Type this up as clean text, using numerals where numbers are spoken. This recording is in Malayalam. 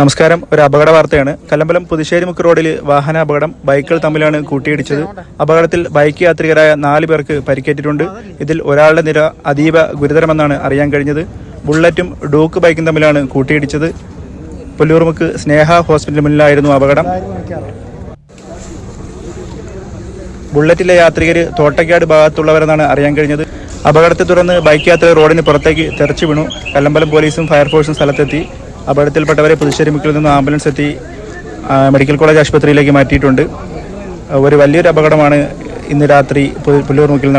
നമസ്കാരം. ഒരു അപകട വാർത്തയാണ്. കല്ലമ്പലം പുതുശ്ശേരിമുക്ക് റോഡിൽ വാഹനാപകടം. ബൈക്കുകൾ തമ്മിലാണ് കൂട്ടിയിടിച്ചത്. അപകടത്തിൽ ബൈക്ക് യാത്രികരായ 4 പേർക്ക് പരിക്കേറ്റിട്ടുണ്ട്. ഇതിൽ ഒരാളുടെ നില അതീവ ഗുരുതരമെന്നാണ് അറിയാൻ കഴിഞ്ഞത്. ബുള്ളറ്റും ഡൂക്ക് ബൈക്കും തമ്മിലാണ് കൂട്ടിയിടിച്ചത്. പുല്ലൂർമുക്ക് സ്നേഹ ഹോസ്പിറ്റലിന് മുന്നിലായിരുന്നു അപകടം. ബുള്ളറ്റിലെ യാത്രികർ തോട്ടയ്ക്കാട് ഭാഗത്തുള്ളവരെന്നാണ് അറിയാൻ കഴിഞ്ഞത്. അപകടത്തെ തുടർന്ന് ബൈക്ക് യാത്രികർ റോഡിന് പുറത്തേക്ക് തെറിച്ചു വീണു. കല്ലമ്പലം പോലീസും ഫയർഫോഴ്സും സ്ഥലത്തെത്തി. അപകടത്തിൽപ്പെട്ടവരെ പുതുശ്ശേരിമുക്കിൽ നിന്ന് ആംബുലൻസ് എത്തി മെഡിക്കൽ കോളേജ് ആശുപത്രിയിലേക്ക് മാറ്റിയിട്ടുണ്ട്. ഒരു വലിയൊരു അപകടമാണ് ഇന്ന് രാത്രി പുല്ലൂർമുക്കിൽ